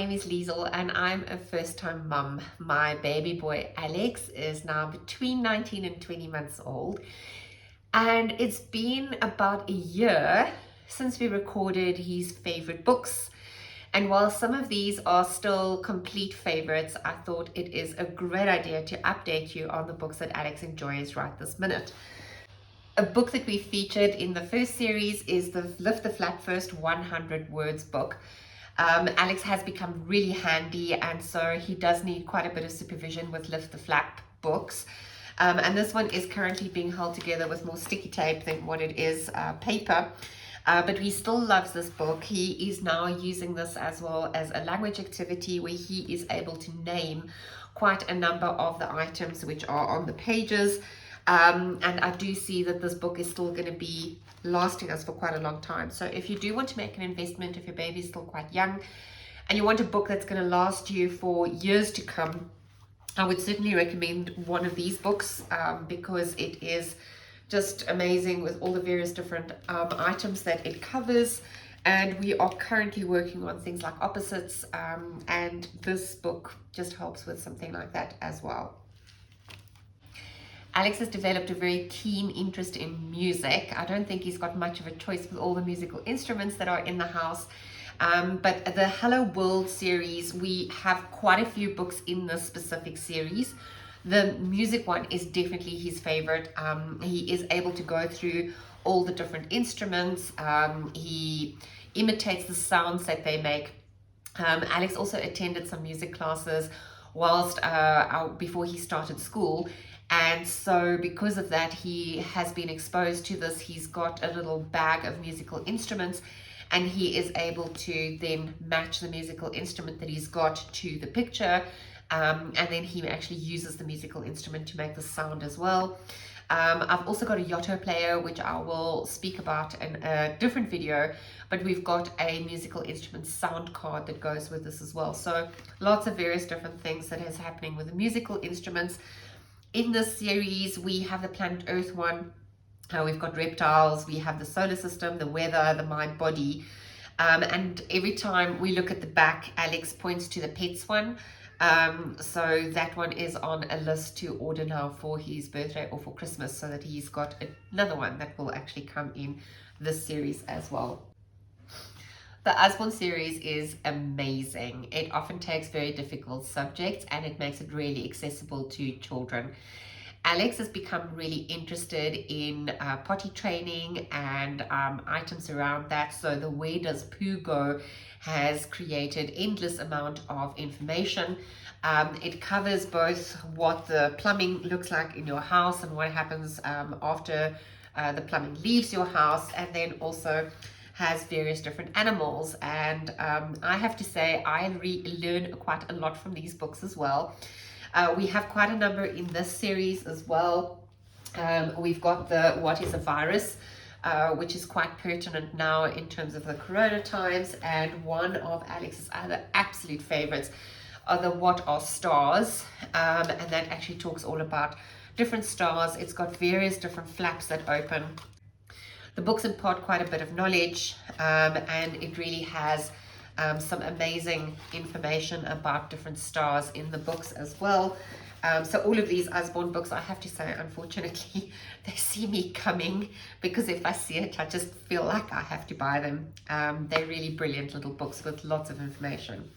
name is Liezl and I'm a first-time mum. My baby boy Alex is now between 19 and 20 months old, and it's been about a year since we recorded his favorite books. And while some of these are still complete favorites, I thought it is a great idea to update you on the books that Alex enjoys right this minute. A book that we featured in the first series is the Lift the Flap First 100 Words book. Alex has become really handy, and so he does need quite a bit of supervision with Lift the Flap books. And this one is currently being held together with more sticky tape than what it is paper. But he still loves this book. He is now using this as well as a language activity where he is able to name quite a number of the items which are on the pages. And I do see that this book is still going to be lasting us for quite a long time. So if you do want to make an investment, if your baby is still quite young and you want a book that's going to last you for years to come, I would certainly recommend one of these books because it is just amazing with all the various different items that it covers. And we are currently working on things like opposites, and this book just helps with something like that as well. Alex has developed a very keen interest in music. I don't think he's got much of a choice with all the musical instruments that are in the house. But the Hello World series, we have quite a few books in this specific series. The music one is definitely his favorite. He is able to go through all the different instruments. He imitates the sounds that they make. Alex also attended some music classes whilst before he started school. And so because of that, he has been exposed to this. He's got a little bag of musical instruments, and he is able to then match the musical instrument that he's got to the picture. And then he actually uses the musical instrument to make the sound as well. I've also got a Yotto player, which I will speak about in a different video, but we've got a musical instrument sound card that goes with this as well. So lots of various different things that is happening with the musical instruments. In this series, we have the planet Earth one, we've got reptiles, we have the solar system, the weather, the mind, body. And every time we look at the back, Alex points to the pets one. So that one is on a list to order now for his birthday or for Christmas, so that he's got another one that will actually come in this series as well. The Usborne series is amazing. It often takes very difficult subjects and it makes it really accessible to children. Alex has become really interested in potty training and items around that. So the Where Does Poo Go has created endless amount of information. It covers both what the plumbing looks like in your house and what happens after the plumbing leaves your house, and then also has various different animals. And I have to say I learn quite a lot from these books as well. We have quite a number in this series as well. We've got the What is a Virus, which is quite pertinent now in terms of the corona times, and one of Alex's other absolute favorites are the What Are Stars, and that actually talks all about different stars. It's got various different flaps that open. The books impart quite a bit of knowledge, and it really has some amazing information about different stars in the books as well. So all of these Usborne books, I have to say, unfortunately, they see me coming, because if I see it, I just feel like I have to buy them. They're really brilliant little books with lots of information.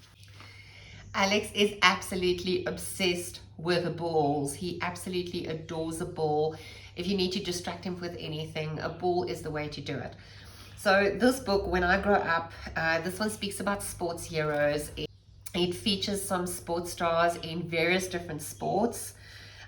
Alex is absolutely obsessed with balls. He absolutely adores a ball. If you need to distract him with anything, a ball is the way to do it. So this book, When I Grow Up, this one speaks about sports heroes. It features some sports stars in various different sports,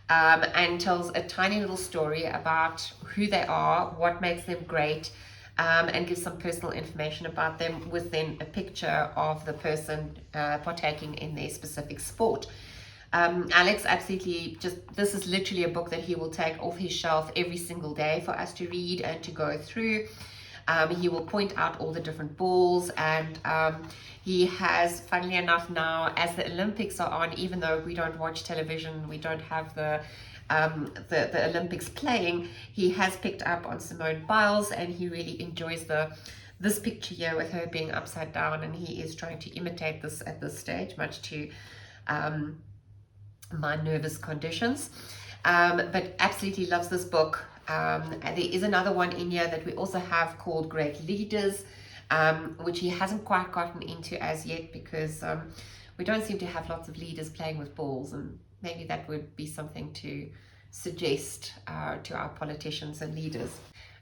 and tells a tiny little story about who they are, what makes them great, and gives some personal information about them within a picture of the person partaking in their specific sport. Alex absolutely this is literally a book that he will take off his shelf every single day for us to read and to go through. He will point out all the different balls, and he has, funnily enough, now as the Olympics are on, even though we don't watch television, we don't have the Olympics playing, he has picked up on Simone Biles, and he really enjoys the this picture here with her being upside down, and he is trying to imitate this at this stage, much to my nervous conditions. But absolutely loves this book. And there is another one in here that we also have called Great Leaders, which he hasn't quite gotten into as yet, because we don't seem to have lots of leaders playing with balls, and maybe that would be something to suggest to our politicians and leaders.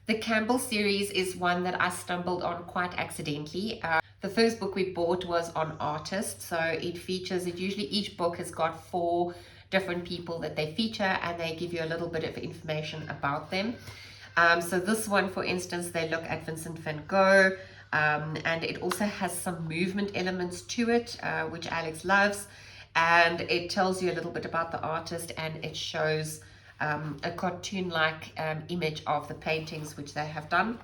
The Campbell series is one that I stumbled on quite accidentally. The first book we bought was on artists, so it usually each book has got 4 different people that they feature, and they give you a little bit of information about them. So this one, for instance, they look at Vincent van Gogh, and it also has some movement elements to it, which Alex loves, and it tells you a little bit about the artist, and it shows a cartoon-like image of the paintings which they have done.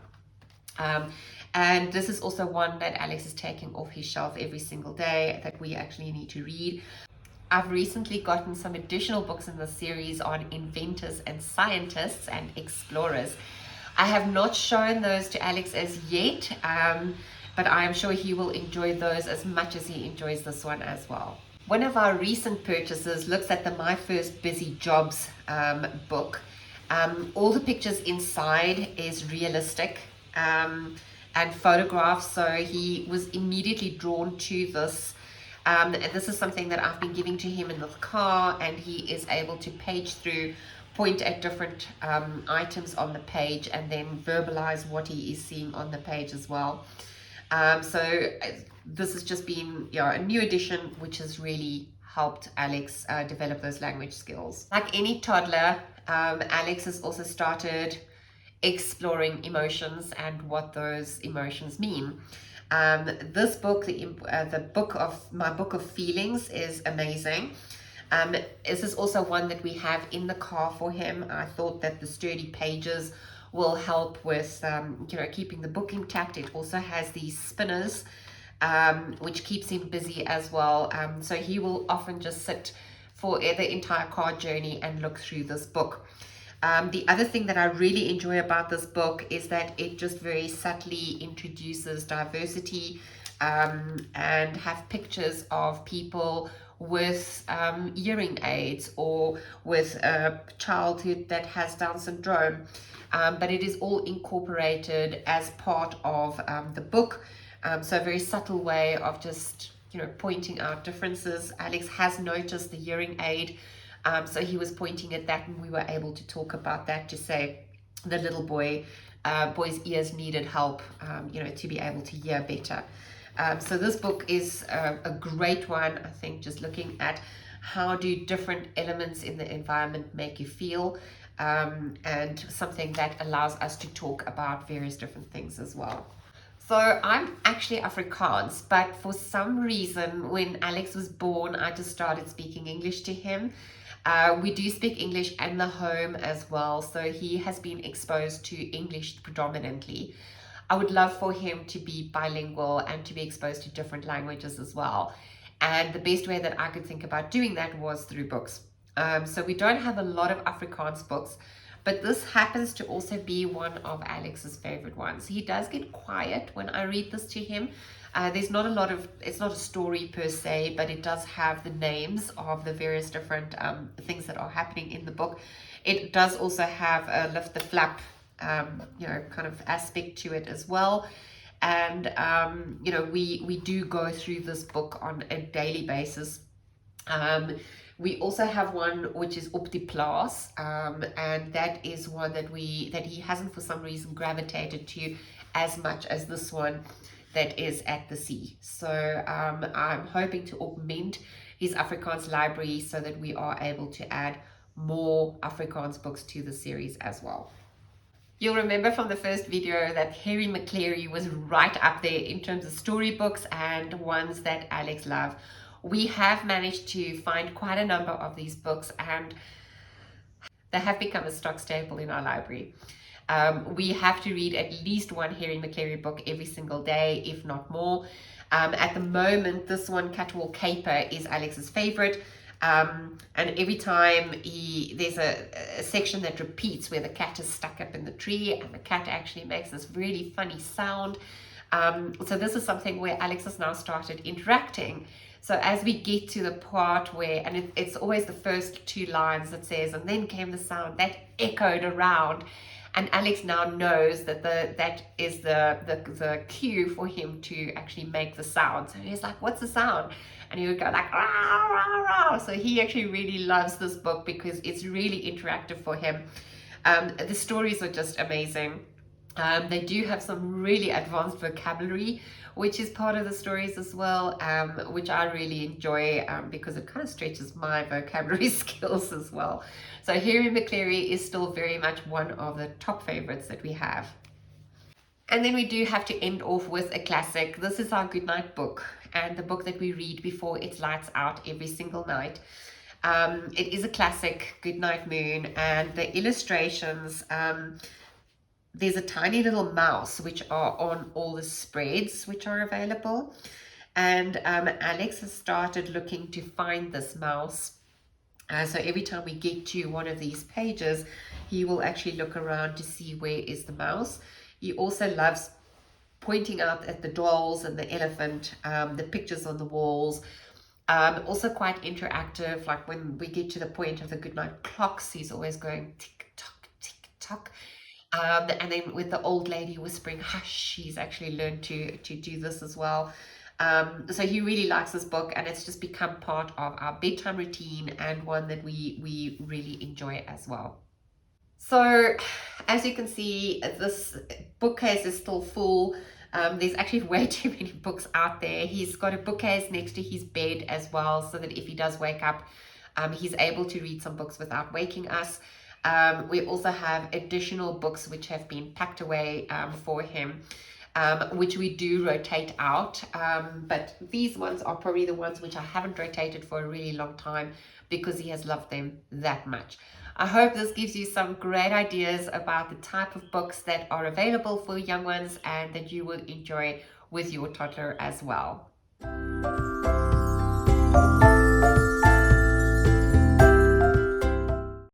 And this is also one that Alex is taking off his shelf every single day that we actually need to read. I've recently gotten some additional books in the series on inventors and scientists and explorers. I have not shown those to Alex as yet, but I am sure he will enjoy those as much as he enjoys this one as well. One of our recent purchases looks at the My First Busy Jobs book. All the pictures inside is realistic and photographs, so he was immediately drawn to this. And this is something that I've been giving to him in the car, and he is able to page through, point at different items on the page, and then verbalize what he is seeing on the page as well. So this has just been a new addition, which has really helped Alex develop those language skills. Like any toddler, Alex has also started exploring emotions and what those emotions mean. This book, my book of feelings, is amazing. This is also one that we have in the car for him. I thought that the sturdy pages will help with keeping the book intact. It also has these spinners, which keeps him busy as well. So he will often just sit for the entire car journey and look through this book. The other thing that I really enjoy about this book is that it just very subtly introduces diversity, and have pictures of people with hearing aids or with a childhood that has Down syndrome, but it is all incorporated as part of the book. So a very subtle way of just pointing out differences. Alex has noticed the hearing aid, so he was pointing at that, and we were able to talk about that, to say the little boy's ears needed help, to be able to hear better. So this book is a great one, I think, just looking at how do different elements in the environment make you feel, and something that allows us to talk about various different things as well. So I'm actually Afrikaans, but for some reason when Alex was born, I just started speaking English to him. We do speak English in the home as well, so he has been exposed to English predominantly. I would love for him to be bilingual and to be exposed to different languages as well. And the best way that I could think about doing that was through books. So we don't have a lot of Afrikaans books, but this happens to also be one of Alex's favorite ones. He does get quiet when I read this to him. There's not a lot of, it's not a story per se, but it does have the names of the various different things that are happening in the book. It does also have a lift the flap, kind of aspect to it as well. And, we do go through this book on a daily basis. We also have one which is Op die Plaas, and that is one that he hasn't for some reason gravitated to as much as this one that is at the sea. So I'm hoping to augment his Afrikaans library so that we are able to add more Afrikaans books to the series as well. You'll remember from the first video that Harry McCleary was right up there in terms of storybooks and ones that Alex loved. We have managed to find quite a number of these books, and they have become a stock staple in our library. We have to read at least one Harry McCleary book every single day, if not more. At the moment, this one, Catwalk Caper, is Alex's favorite. And every time there's a section that repeats where the cat is stuck up in the tree, and the cat actually makes this really funny sound. So this is something where Alex has now started interacting. So as we get to the part where, and it's always the first two lines that says, and then came the sound that echoed around, and Alex now knows that that is the cue for him to actually make the sound. So he's like, what's the sound? And he would go like, rah, rah, rah. So he actually really loves this book because it's really interactive for him. The stories are just amazing. They do have some really advanced vocabulary, which is part of the stories as well, which I really enjoy because it kind of stretches my vocabulary skills as well. So Harry McCleary is still very much one of the top favorites that we have. And then we do have to end off with a classic. This is our goodnight book, and the book that we read before it lights out every single night. It is a classic, Goodnight Moon, and the illustrations, there's a tiny little mouse which are on all the spreads which are available. And Alex has started looking to find this mouse. So every time we get to one of these pages, he will actually look around to see where is the mouse. He also loves pointing out at the dolls and the elephant, the pictures on the walls. Also quite interactive, like when we get to the point of the goodnight clocks, he's always going tick tock, tick tock. And then with the old lady whispering hush, he's actually learned to do this as well. So he really likes this book, and it's just become part of our bedtime routine and one that we really enjoy as well. So as you can see, this bookcase is still full. There's actually way too many books out there. He's got a bookcase next to his bed as well, so that if he does wake up, he's able to read some books without waking us. We also have additional books which have been packed away for him, which we do rotate out. But these ones are probably the ones which I haven't rotated for a really long time because he has loved them that much. I hope this gives you some great ideas about the type of books that are available for young ones and that you will enjoy with your toddler as well.